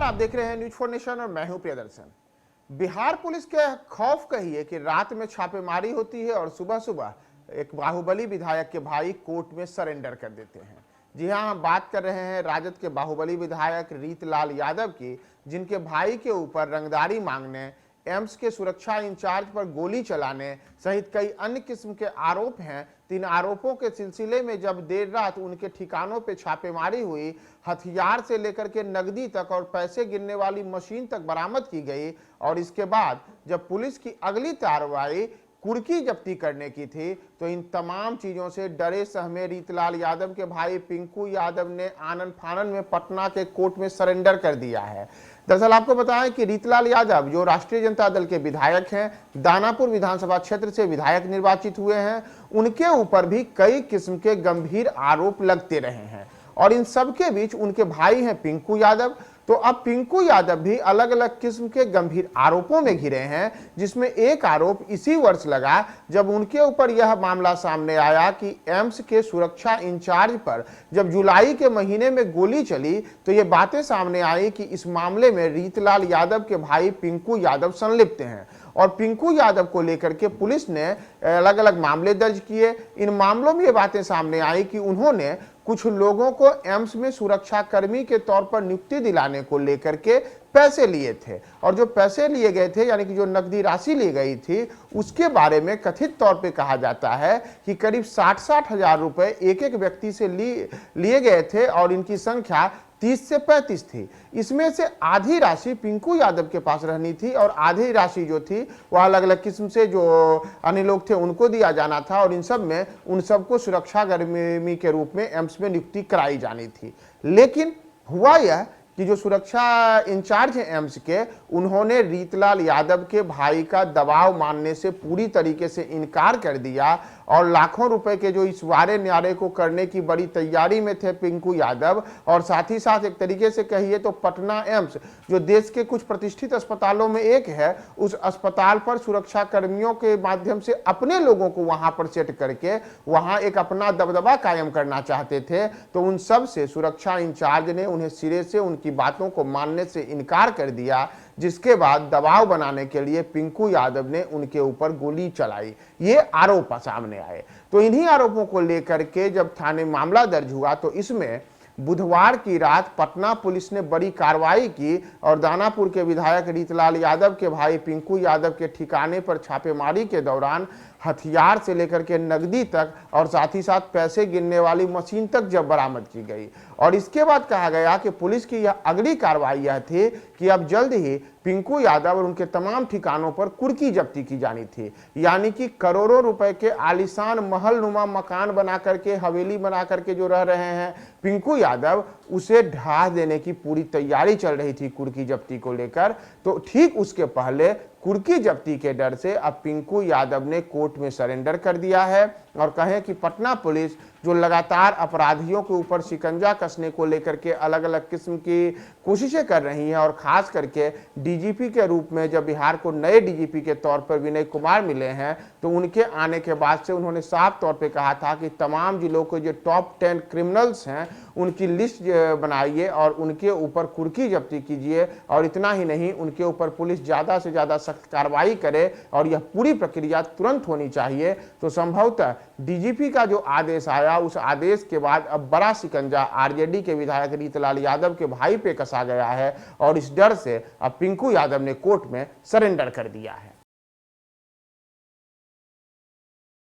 आप देख रहे हैं न्यूज फॉर नेशन और मैं हूं प्रियदर्शन। बिहार पुलिस के खौफ कहिए कि रात में छापेमारी होती है और सुबह सुबह एक बाहुबली विधायक के भाई कोर्ट में सरेंडर कर देते हैं। जी हां, हम बात कर रहे हैं राजद के बाहुबली विधायक रीतलाल यादव की, जिनके भाई के ऊपर रंगदारी मांगने, एम्स के सुरक्षा इंचार्ज पर गोली चलाने सहित कई अन्य किस्म के आरोप हैं। 3 आरोपों के सिलसिले में जब देर रात उनके ठिकानों पे छापेमारी हुई, हथियार से लेकर के नकदी तक और पैसे गिनने वाली मशीन तक बरामद की गई और इसके बाद जब पुलिस की अगली कार्रवाई कुर्की जब्ती करने की थी, तो इन तमाम चीजों से डरे सहमे रीतलाल यादव के भाई पिंकू यादव ने आनन फानन में पटना के कोर्ट में सरेंडर कर दिया है। दरअसल आपको बताएं कि रीतलाल यादव जो राष्ट्रीय जनता दल के विधायक हैं, दानापुर विधानसभा क्षेत्र से विधायक निर्वाचित हुए हैं, उनके ऊपर भी कई किस्म के गंभीर आरोप लगते रहे हैं और इन सब के बीच उनके भाई हैं पिंकू यादव। तो अब पिंकू यादव भी अलग अलग किस्म के गंभीर आरोपों में घिरे हैं, जिसमें एक आरोप इसी वर्ष लगा जब उनके ऊपर यह मामला सामने आया कि एम्स के सुरक्षा इंचार्ज पर जब जुलाई के महीने में गोली चली, तो ये बातें सामने आई कि इस मामले में रीतलाल यादव के भाई पिंकू यादव संलिप्त हैं और पिंकू यादव को लेकर के पुलिस ने अलग अलग मामले दर्ज किए। इन मामलों में ये बातें सामने आई कि उन्होंने कुछ लोगों को एम्स में सुरक्षा कर्मी के तौर पर नियुक्ति दिलाने को लेकर के पैसे लिए थे और जो पैसे लिए गए थे, यानी कि जो नकदी राशि ली गई थी, उसके बारे में कथित तौर पे कहा जाता है कि करीब 60-60 हजार रुपए एक एक व्यक्ति से लिए गए थे और इनकी संख्या 30 से 35 थी। इसमें से आधी राशि पिंकू यादव के पास रहनी थी और आधी राशि जो थी वह अलग अलग किस्म से जो अन्य लोग थे उनको दिया जाना था और इन सब में उन सबको सुरक्षा कर्मी के रूप में एम्स में नियुक्ति कराई जानी थी। लेकिन हुआ यह कि जो सुरक्षा इंचार्ज हैं एम्स के, उन्होंने रीतलाल यादव के भाई का दबाव मानने से पूरी तरीके से इनकार कर दिया और लाखों रुपए के जो इस वारे न्यारे को करने की बड़ी तैयारी में थे पिंकू यादव। और साथ ही साथ एक तरीके से कहिए तो पटना एम्स जो देश के कुछ प्रतिष्ठित अस्पतालों में एक है, उस अस्पताल पर सुरक्षा कर्मियों के माध्यम से अपने लोगों को वहां पर सेट करके वहां एक अपना दबदबा कायम करना चाहते थे। तो उन सब से सुरक्षा इंचार्ज ने उन्हें सिरे से उनकी बातों को मानने से इनकार कर दिया, जिसके बाद दबाव बनाने के लिए पिंकू यादव ने उनके ऊपर गोली चलाई। ये आरोप सामने आए। तो इन्हीं आरोपों को लेकर के जब थाने मामला दर्ज हुआ, तो इसमें बुधवार की रात पटना पुलिस ने बड़ी कार्रवाई की और दानापुर के विधायक रीतलाल यादव के भाई पिंकू यादव के ठिकाने पर छापेमारी के दौरान हथियार से लेकर के नकदी तक और साथ ही साथ पैसे गिनने वाली मशीन तक जब बरामद की गई। और इसके बाद कहा गया कि पुलिस की यह अगली कार्रवाई यह थी कि अब जल्द ही पिंकू यादव और उनके तमाम ठिकानों पर कुर्की जब्ती की जानी थी, यानी कि करोड़ों रुपए के आलीशान महलनुमा मकान बना करके, हवेली बना करके जो रह रहे हैं पिंकू यादव, उसे ढहा देने की पूरी तैयारी चल रही थी कुर्की जब्ती को लेकर। तो ठीक उसके पहले कुर्की जब्ती के डर से अब पिंकू यादव ने कोर्ट में सरेंडर कर दिया है और कहें कि पटना पुलिस जो लगातार अपराधियों के ऊपर शिकंजा कसने को लेकर के अलग अलग किस्म की कोशिशें कर रही है और खास करके डीजीपी के रूप में जब बिहार को नए डीजीपी के तौर पर विनय कुमार मिले हैं, तो उनके आने के बाद से उन्होंने साफ तौर पे कहा था कि तमाम जिलों के जो टॉप 10 क्रिमिनल्स हैं उनकी लिस्ट बनाइए और उनके ऊपर कुर्की जब्ती कीजिए और इतना ही नहीं, उनके ऊपर पुलिस ज़्यादा से ज़्यादा सख्त कार्रवाई करे और यह पूरी प्रक्रिया तुरंत होनी चाहिए। तो संभवतः डीजीपी का जो आदेश आया, उस आदेश के बाद अब बड़ा शिकंजा आरजेडी के विधायक रीतलाल यादव के भाई पे कसा गया है और इस डर से अब पिंकू यादव ने कोर्ट में सरेंडर कर दिया है।